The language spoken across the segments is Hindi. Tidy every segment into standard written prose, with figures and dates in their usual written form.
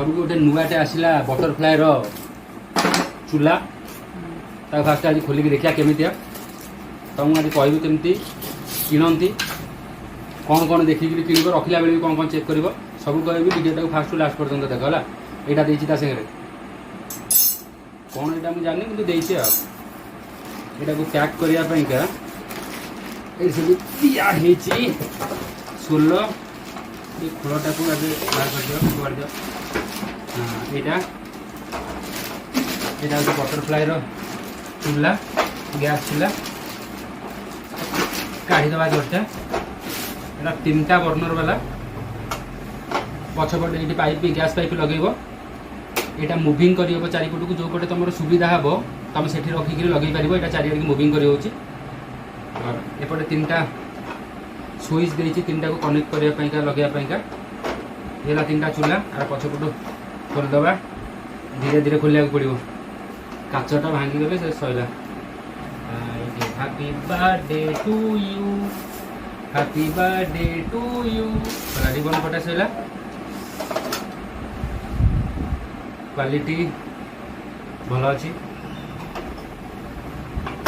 घर को गोटे नुआटे आसला बटरफ्लाई चूल्हा फास्ट आज खोलिक देखा केमिया तुमको आज कहबी केमती किणती कौन कौन देखिक किण रखला बेले कौन कौन चेक कर सब कहबी वीडियो फास्ट लास्ट पर्यटन देख है यहाँ देती सागर कौन यहाँ मुझे जानी कि देती यहाँ को पैक करने सब दिखाई सोल ये खोलटा को आज बाहर कर दियो फोड़ दियो। हाँ यहाँ हूँ बटरफ्लाई चूल्हा गैस चूल्हा काढ़ीदे जोरटा यहाँ 3टा बर्नर वाला पछपटे ये पाइप गैस पाइप लगेब यहाँ मुविंग कर चारिपट को जो पटे तुम सुविधा हे तुम से रखिक लगे पार यहाँ चारिआड़ की मुविंग कर एपटे 3टा स्विच देती 3टा को कनेक्ट करने लगेगा ये 3टा चूल्हा और पछपटू खोलदबा धीरे धीरे खोलिया पड़ो काचटा भांगीगले से सैला। Happy birthday to you happy birthday to you ribbon कटा सैला। क्वालिटी भल अच्छी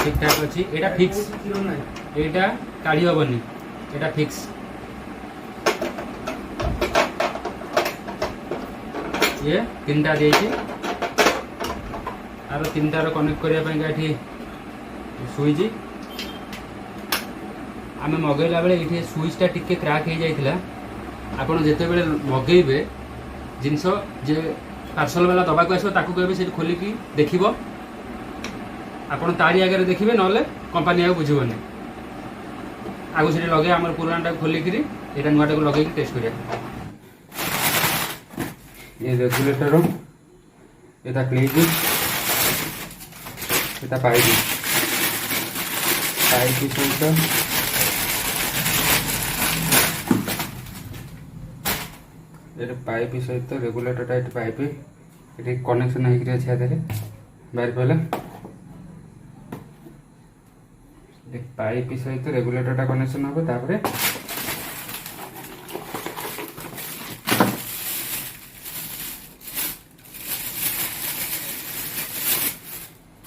ठीक ठाक अच्छी यहाँ फिक्स यहाँ काढ़ी हेनी यहाँ फिक्स ये 3टा देती आर 3टार कनेक्ट करने स्विच आम मगैला बेले ये स्विचटा टिके क्रैक हो जाता आपड़ जिते बड़े मगेबे जिनस जे पार्सल वाला दबा को आसो कहबे से खोलिक देख आपड़ तारी आगे देखिए ना कंपानी आगे बुझे आगु से लगे आम पुराना खोलिक यहाँ नुआटा को लगे टेस्ट करिया। ये रेगुलेटर ये क्लिप ये पाइप सहित ये पाइप सहित रेगुलेटर ये पाइप ये कनेक्शन होकर अच्छे बाहर पहला पाइप सहित रेगुलेटर कनेक्शन हम तापर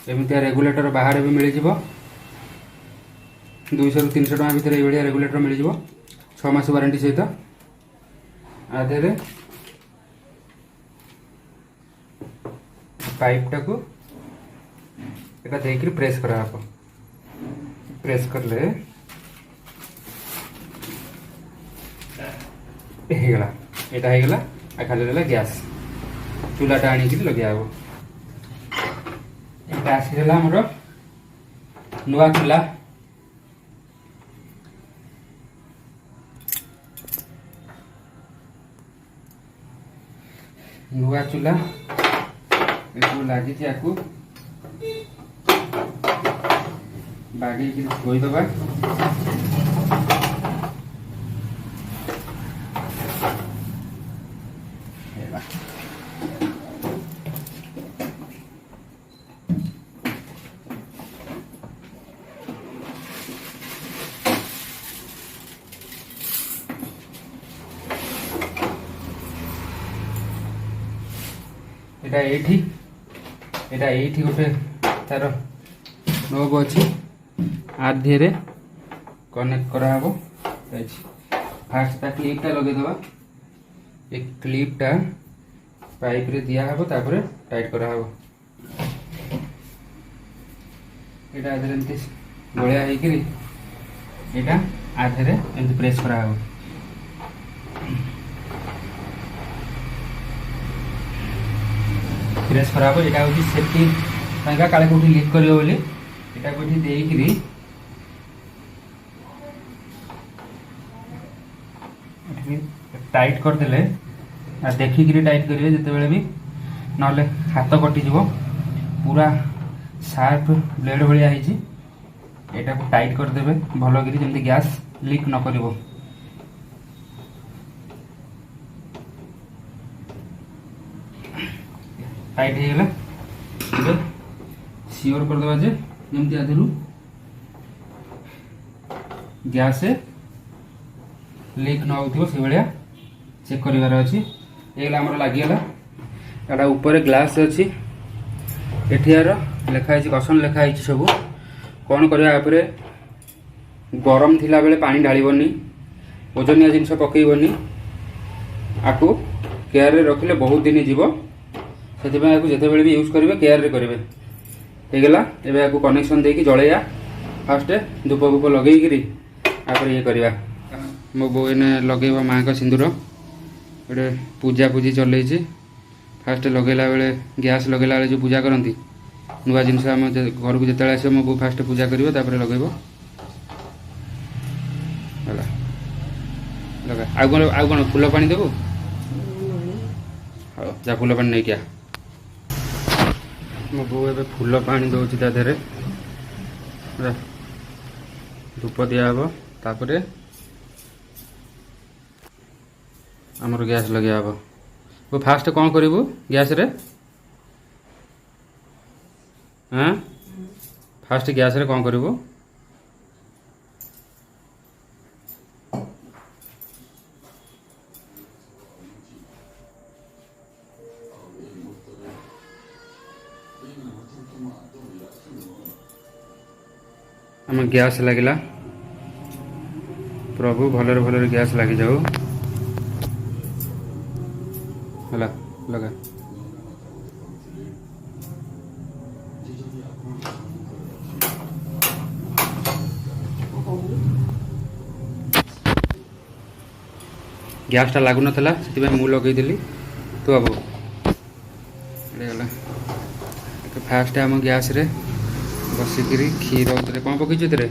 एमती रेगुलेटर बाहर भी मिल जाव 200 ରୁ 300 टका भितर ये रेगुलेटर मिल जाव 6 मास वारंटी सहित आधे पाइपटा को यहाँ देकर प्रेस करा प्रेस कर ले होगला यहाँ होगला खाली रहा गैस चूल्हाटा आणिक लगे आसीगला आमर नुआ चूल्हा नुआ चूल्हा लगी बागे धोईदबा एटा एठी गोटे तार नोब अच्छी आधे कनेक्ट कराब फास्ट क्लिपटा लगेदबा ये क्लिपटा पाइप रे दिया हबो तापर टाइट कराब एटा आधे एमती गलिया होइकरी एटा आधे एमती प्रेस कराब प्रेस कराब यहाँ हूँ सेफ्टी काले कौटी लीक कर यहाँ कौटी देकरी टाइट करदे देखिक टाइट करेंगे जिते बड़े भी ना हाथ कटिज पूरा शार्प ब्लेड भाया यहाँ को टाइट करदे भल कि जमी गैस लीक न कर टाइट होगला सियोर करदे जे जमी आधु गैस लीक न हो से भाया चेक करार अच्छी ये आमर लगिगला एटा ऊपर ग्लास अच्छी एठियार लिखाई कसन लिखाई सब कौन करने गरम थिला बेले पानी ढालबनी ओजनिया जिनस पकईबनी आपको केयर रे रखिले बहुत दिन जीव से जिते भी यूज करेंगे केयर रे करेंगे होगला एवं आपको कनेक्शन देकी जलैया फास्ट धूप फूप लगे आप ये करवा मो बो एने लगे माँ का सिंदूर गोटे पूजा पूजी चल फास्ट लगेला बेले गैस लगेला बेले जो पूजा करती नुआ जिनस आम घर को जिते आस मो बो फास्ट पूजा कर लगेब लगा आउ कौन फूल पानी देबू हाँ जा फूल पानी नहीं क्या मो बो ए फूल पानी दौर देहरे धूप दिहब तापर आमर गैस लगे हम वो फास्ट कौन करूँ गैस रे हाँ फास्ट गैस रे कौन करूँ आम गैस लगिला प्रभु भलरे भलरे गैस लगी जाऊ हला लगा गैस टा लागू नथला से मु लगेदेली तो अब गला फास्ट आम गैस रे बसिकी क्षीर कौन पकईचु थे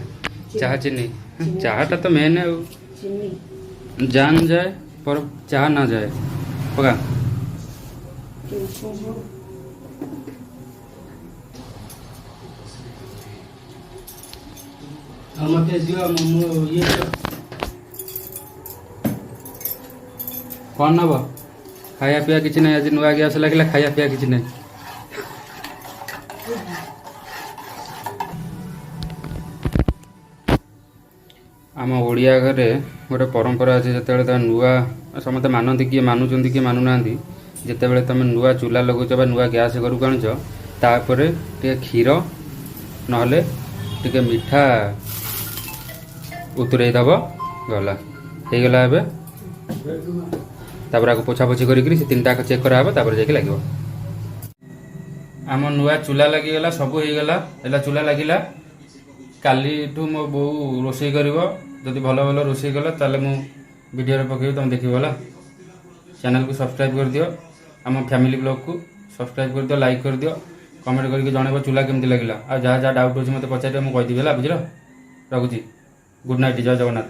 चाह चीनी चाहटा तो मेन जान जाए पर चाह ना जाए पका कौन नब खाया पिया किसी ना आज नुआ गैस लगे खाया पिया किसी ना आम ओडिया घरे गोटे परंपरा अच्छे जो नुआ समस्त मानती किए मानुंट किए मानुना जिते तुम नुआ चूला लगुच नुआ गैस घर को आणुच तापर टे क्षीर नहले टे मिठा उतरे दब गला हो गला तापर आपको पोछा पोछी करी से 3टा चेक कराब तापर जाके लगे आम नुआ चूला लगिगला सब हो गला चूला लगिला काली मो बो रोषे कर जदि भल भल रोषे कला ताले मु वीडियो पकड़ तुम देख चैनल को सब्सक्राइब कर दियो आम फैमिली ब्लॉग को सब्सक्राइब कर दियो लाइक कर दियो कमेंट करके जनइब चूला केमती लगे आ जहाँ जहाँ डाउट अच्छे मत पचार मुझे कहीदेवी है बुझल रखुची गुड नाइट जय जगन्नाथ।